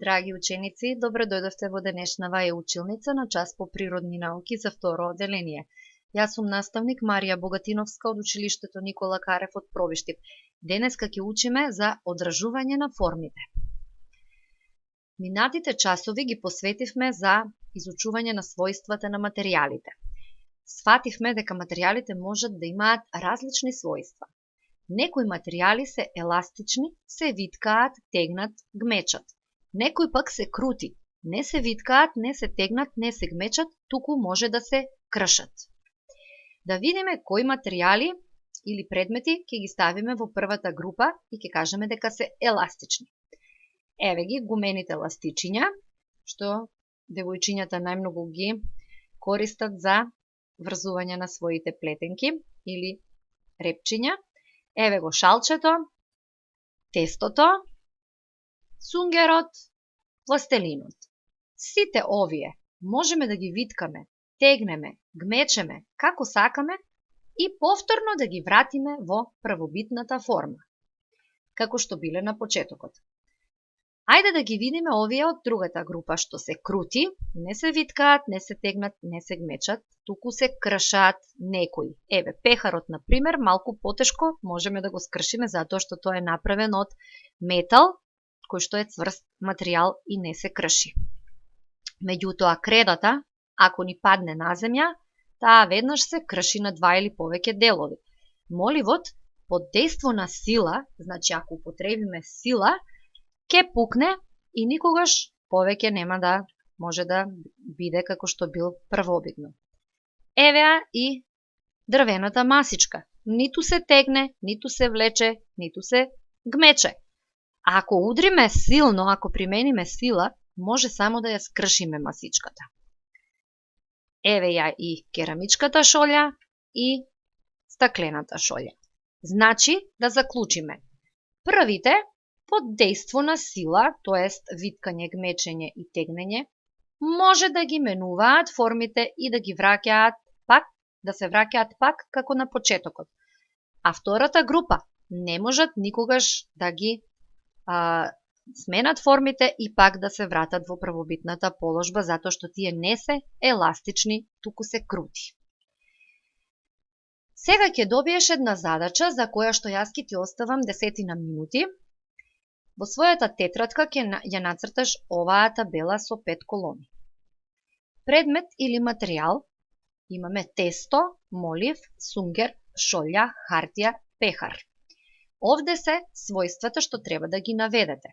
Драги ученици, добро дојдовте во денешнава училница на час по природни науки за второ одделение. Јас сум наставник Марија Богатиновска од училиштето Никола Карев од Провиштип. Денеска ќе учиме за одражување на формите. Минатите часови ги посветивме за изучување на својствата на материјалите. Сфативме дека материјалите можат да имаат различни својства. Некои материјали се еластични, се виткаат, тегнат, гмечат. Некои пак се крути, не се виткаат, не се тегнат, не се гмечат, туку може да се кршат. Да видиме кои материјали или предмети ќе ги ставиме во првата група и ќе кажеме дека се еластични. Еве ги гумените ластичиња, што девојчињата најмногу ги користат за врзување на своите плетенки или репчиња. Еве го шалчето, тестото, сунгерот, пластелинот. Сите овие можеме да ги виткаме, тегнеме, гмечеме како сакаме и повторно да ги вратиме во првобитната форма, како што биле на почетокот. Ајде да ги видиме овие од другата група, што се крути, не се виткаат, не се тегнат, не се гмечат, туку се кршаат некои. Еве, пехарот, например, малку потешко можеме да го скршиме затоа што тој е направен од метал, кој што е цврст материјал и не се крши. Меѓутоа, кредата, ако ни падне на земја, таа веднаш се крши на два или повеќе делови. Моливот, под дејство на сила, значи ако употребиме сила, ќе пукне и никогаш повеќе нема да може да биде како што бил првобитно. Евеа и дрвената масичка. Ниту се тегне, ниту се влече, ниту се гмече. А ако удриме силно, ако примениме сила, може само да ја скршиме масичката. Еве ја и керамичката шолја и стаклената шолја. Значи, да заклучиме. Првите, под дејство на сила, тоест виткање, гмечење и тегнење, може да ги менуваат формите и да ги враќаат пак, да се враќаат пак како на почетокот. А втората група не можат никогаш да ги сменат формите и пак да се вратат во првобитната положба, затоа што тие не се еластични, туку се крути. Сега ќе добиеш една задача за која што јас ќе ти оставам 10 минути. Во својата тетрадка ќе ја нацрташ оваа табела со 5 колони. Предмет или материјал имаме тесто, молив, сунгер, шолја, хартија, пехар. Овде се својствата што треба да ги наведете.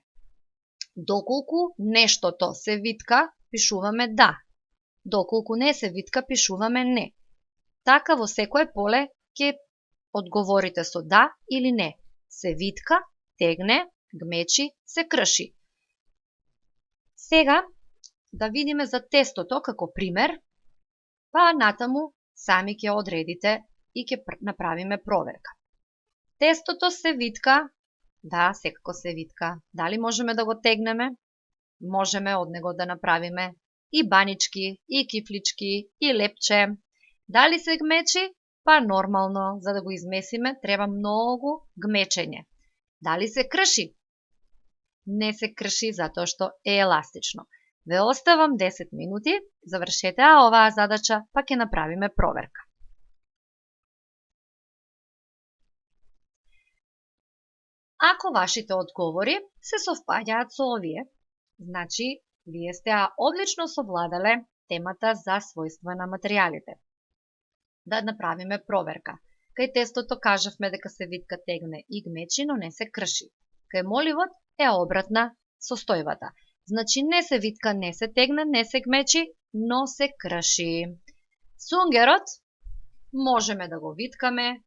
Доколку нештото се витка, пишуваме да. Доколку не се витка, пишуваме не. Така во секое поле ќе одговорите со да или не. Се витка, тегне, гмечи, се крши. Сега да видиме за тестото како пример, па натаму сами ќе одредите и ќе направиме проверка. Тестото се витка, да, секако се витка. Дали можеме да го тегнеме? Можеме од него да направиме и банички, и кифлички, и лепче. Дали се гмечи? Па нормално, за да го измесиме, треба многу гмечење. Дали се крши? Не се крши затоа што е еластично. Ве оставам 10 минути, завршете оваа задача, па ќе направиме проверка. Ако вашите одговори се совпаѓаат со овие, значи вие сте одлично совладале темата за својства на материјалите. Да направиме проверка. Кај тестото кажавме дека се витка, тегне и гмечи, но не се крши. Кај моливот е обратна состојбата. Значи не се витка, не се тегне, не се гмечи, но се крши. Сунгерот можеме да го виткаме,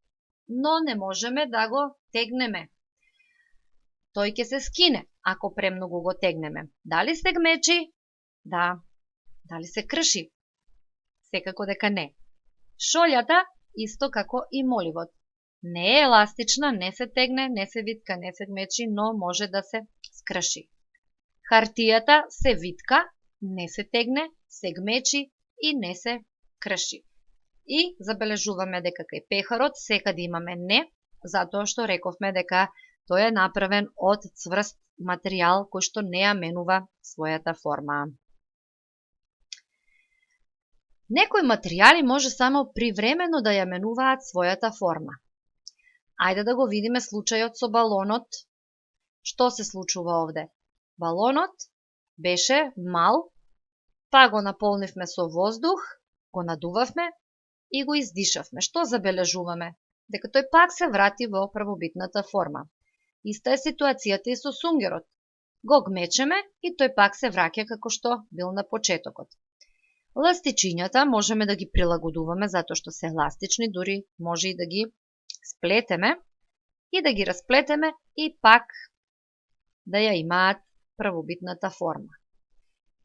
но не можеме да го тегнеме. Тој ќе се скине ако премногу го тегнеме. Дали се гмечи? Да. Дали се крши? Секако дека не. Шолјата исто како и моливот. Не е еластична, не се тегне, не се витка, не се гмечи, но може да се скрши. Хартијата се витка, не се тегне, се гмечи и не се крши. И забележуваме дека кај пехарот секаде имаме не, затоа што рековме дека тој е направен од цврст материјал кој што не ја менува својата форма. Некои материјали може само привремено да ја менуваат својата форма. Ајде да го видиме случајот со балонот. Што се случува овде? Балонот беше мал, па го наполнивме со воздух, го надувавме и го издишавме. Што забележуваме? Дека тој пак се врати во првобитната форма. Иста е ситуацијата и со сунгерот. Го гмечеме и тој пак се враќа како што бил на почетокот. Ластичињата можеме да ги прилагодуваме затоа што се еластични, дури може и да ги сплетеме и да ги расплетеме и пак да ја имаат првобитната форма.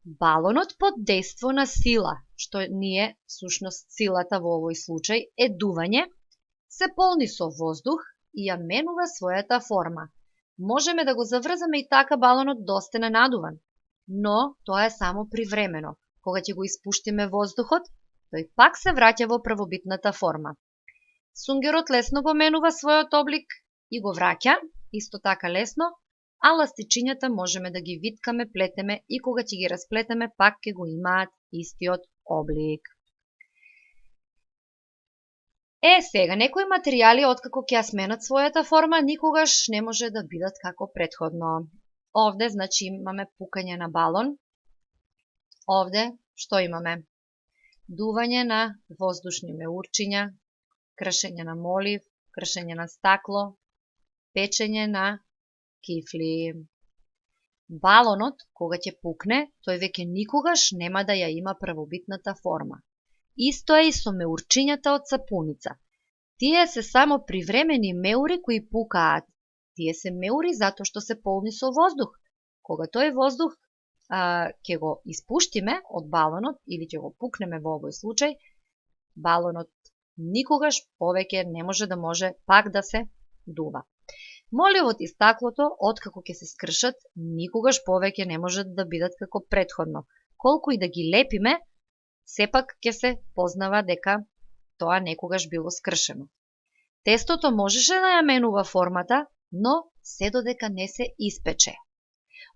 Балонот под дејство на сила, што ние, всушност силата во овој случај е дување, се полни со воздух и ја менува својата форма. Можеме да го заврзаме и така балонот да остане надуван, но тоа е само привремено. Кога ќе го испуштиме воздухот, тој пак се враќа во првобитната форма. Сунгерот лесно го менува својот облик и го враќа, исто така лесно, а ластичињата можеме да ги виткаме, плетеме и кога ќе ги расплетеме, пак ќе го имаат истиот облик. Сега, некои материјали, откако ќе ја сменат својата форма, никогаш не може да бидат како претходно. Овде, значи, имаме пукање на балон. Овде, што имаме? Дување на воздушни меурчиња, кршење на молив, кршење на стакло, печење на кифли. Балонот, кога ќе пукне, тој веќе никогаш нема да ја има првобитната форма. Исто е и со меурчињата од сапуница. Тие се само привремени меури кои пукаат. Тие се меури затоа што се полни со воздух. Кога тој воздух ќе го испуштиме од балонот или ќе го пукнеме во овој случај, балонот никогаш повеќе не може пак да се дува. Моливот и стаклото, откако ќе се скршат, никогаш повеќе не може да бидат како претходно. Колку и да ги лепиме, сепак ќе се познава дека тоа некогаш било скршено. Тестото можеше да ја менува формата, но се додека не се испече.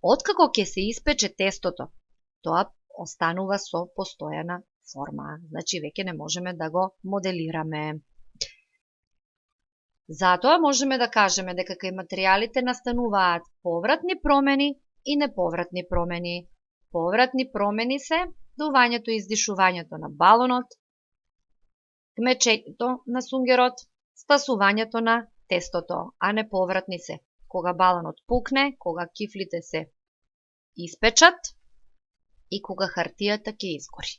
Откако ќе се испече тестото, тоа останува со постојана форма. Значи, веќе не можеме да го моделираме. Затоа можеме да кажеме дека кај материјалите настануваат повратни промени и неповратни промени. Повратни промени се дувањето и издишувањето на балонот, гмечењето на сунгерот, стасувањето на тестото, а неповратни се кога балонот пукне, кога кифлите се испечат и кога хартијата ќе изгори.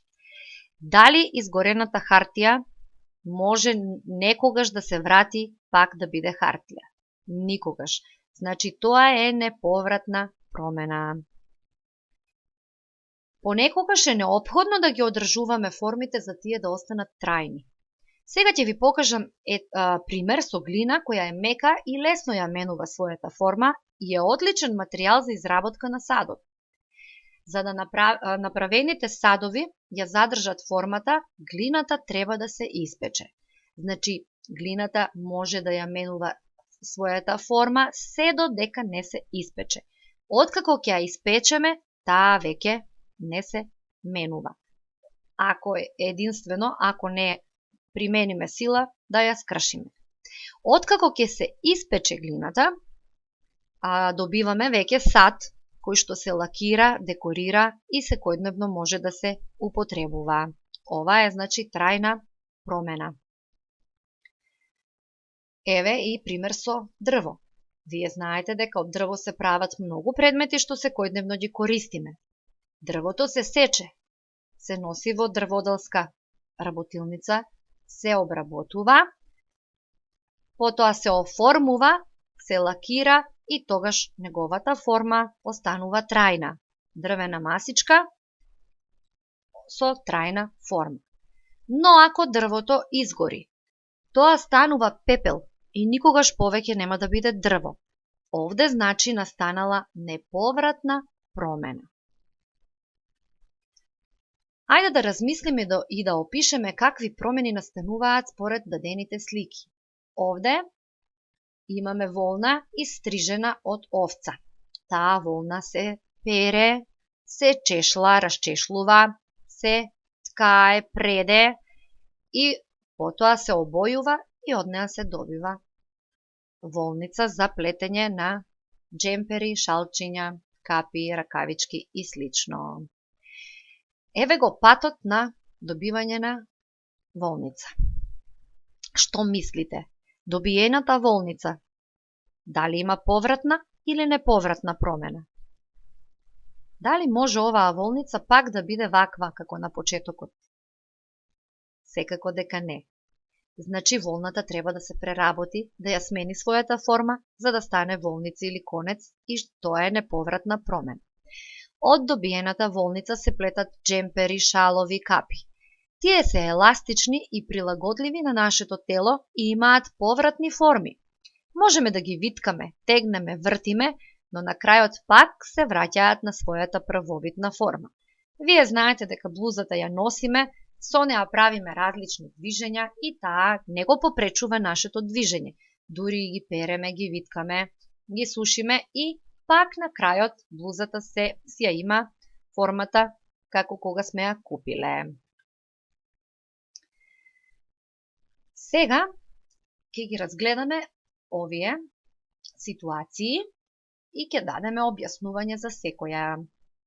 Дали изгорената хартија може некогаш да се врати пак да биде хартија? Никогаш. Значи, тоа е неповратна промена. Понекогаш е неопходно да ги одржуваме формите за тие да останат трајни. Сега ќе ви покажам пример со глина која е мека и лесно ја менува својата форма и е одличен материјал за изработка на садот. За да направените садови ја задржат формата, глината треба да се испече. Значи, глината може да ја менува својата форма се додека не се испече. Откако ќе ја испечеме, таа веќе не се менува. Ако е единствено, ако не примениме сила, да ја скршиме. Откако ќе се испече глината, добиваме веќе сад кој што се лакира, декорира и секојдневно може да се употребува. Ова е, значи, трајна промена. Еве и пример со дрво. Вие знаете дека од дрво се прават многу предмети што секојдневно ги користиме. Дрвото се сече, се носи во дрводелска работилница, се обработува, потоа се оформува, се лакира и тогаш неговата форма останува трајна. Дрвена масичка со трајна форма. Но ако дрвото изгори, тоа станува пепел и никогаш повеќе нема да биде дрво. Овде значи настанала неповратна промена. Ајде да размислиме и да опишеме какви промени настануваат според дадените слики. Овде имаме волна изстрижена од овца. таа волна се пере, се чешла, расчешлува, се ткае, преде и потоа се обојува и од неа се добива волница за плетење на джемпери, шалчиња, капи, ракавички и слично. Еве го патот на добивање на волница. Што мислите? Добиената волница, дали има повратна или неповратна промена? Дали може оваа волница пак да биде ваква како на почетокот? Секако дека не. Значи волната треба да се преработи, да ја смени својата форма, за да стане волница или конец, и тоа е неповратна промена. Од добиената волница се плетат джемпери, шалови, капи. Тие се еластични и прилагодливи на нашето тело и имаат повратни форми. Можеме да ги виткаме, тегнеме, вртиме, но на крајот пак се враќаат на својата првобитна форма. Вие знаете дека блузата ја носиме, со неа правиме различни движења и таа не го попречува нашето движење. Дури ги переме, ги виткаме, ги сушиме и пак на крајот блузата си ја има формата како кога сме ја купиле. Сега ќе ги разгледаме овие ситуации и ќе дадеме објаснување за секоја.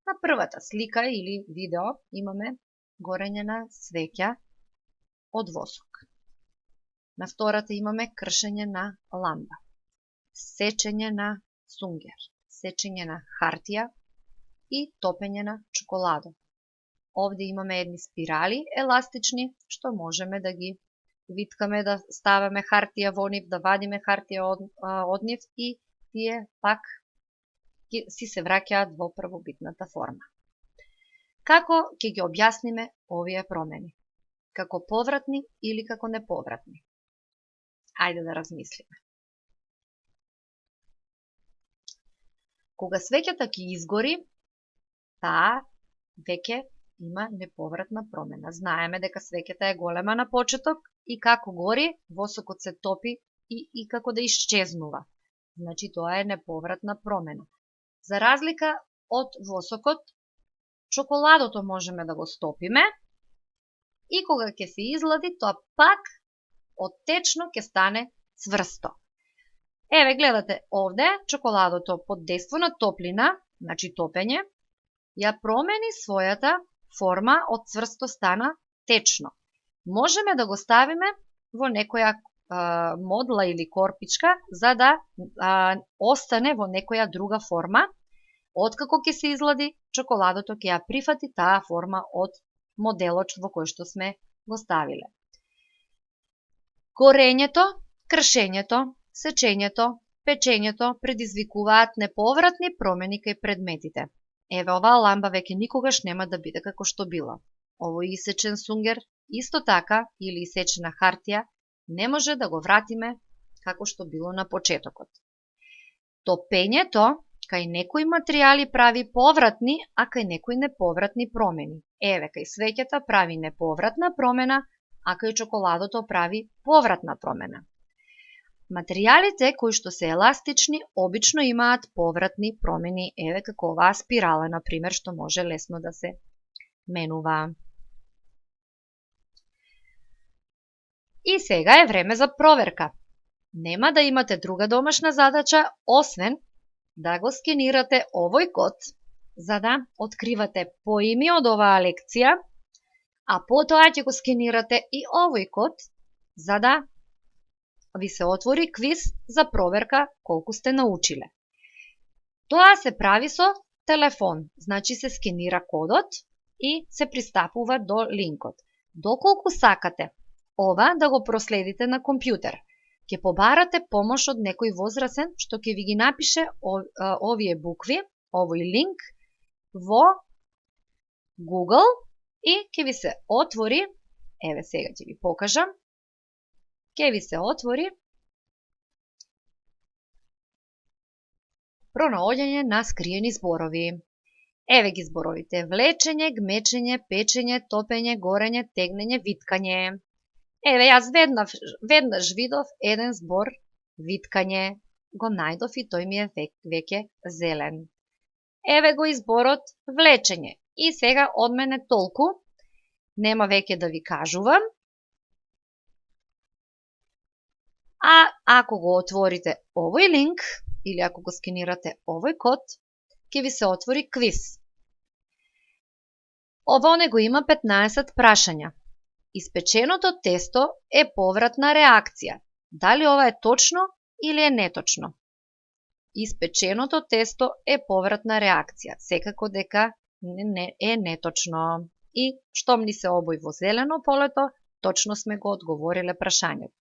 На првата слика или видео имаме горење на свеќа од восок. На втората имаме кршење на ламба, сечење на сунгер, сечење на хартија и топење на чоколадо. Овде имаме едни спирали еластични, што можеме да ги виткаме, да ставаме хартија во нив, да вадиме хартија од нив и тие пак си се враќаат во првобитната форма. Како ќе ги објасниме овие промени? Како повратни или како неповратни? Ајде да размислиме. Кога свеќата ќе изгори, таа веќе има неповратна промена. Знаеме дека свеќата е голема на почеток и како гори, восокот се топи и како да исчезнува. Значи тоа е неповратна промена. За разлика од восокот, чоколадото можеме да го стопиме и кога ќе се излади, тоа пак од течно ќе стане цврсто. Еве гледате овде, чоколадото под дејство на топлина, значи топење, ја промени својата форма, од цврсто стана течно. Можеме да го ставиме во некоја модла или корпичка, за да остане во некоја друга форма. Откако ќе се излади, чоколадото ќе ја прифати таа форма од моделот во кој што сме го ставиле. Горењето, кршењето, сечењето, печењето предизвикуваат неповратни промени кај предметите. Еве, оваа ламба веќе никогаш нема да биде како што била. Овој исечен сунгер, исто така, или исечена хартија, не може да го вратиме како што било на почетокот. Топењето кај некои материјали прави повратни, а кај некои неповратни промени. Еве, кај свеќата прави неповратна промена, а кај чоколадото прави повратна промена. Материјалите кои што се еластични обично имаат повратни промени, еве како оваа спирала, например, што може лесно да се менува. И сега е време за проверка. Нема да имате друга домашна задача, освен да го скенирате овој код, за да откривате поими од оваа лекција, а потоа ќе го скенирате и овој код, за да ви се отвори квиз за проверка колку сте научиле. Тоа се прави со телефон, значи се скенира кодот и се пристапува до линкот. Доколку сакате ова да го проследите на компјутер, ќе побарате помош од некој возрасен што ќе ви ги напише овие букви, овој линк во Google и ќе ви се отвори, еве сега ќе ви покажам, ќе ви се отвори пронаоѓање на скриени зборови. Еве ги зборовите: влечење, гмечење, печење, топење, горење, тегнење, виткање. Еве, јас веднаш видов еден збор виткање, го најдов и тој ми е веќе зелен. Еве го изборот влечење. И сега од мене толку. Нема веќе да ви кажувам. А ако го отворите овој линк, или ако го скенирате овој код, ќе ви се отвори квиз. Во него има 15 прашања. Испеченото тесто е повратна реакција. Дали ова е точно или е неточно? Испеченото тесто е повратна реакција. Секако дека е неточно. И штом ни се обој во зелено полето, точно сме го одговориле прашањето.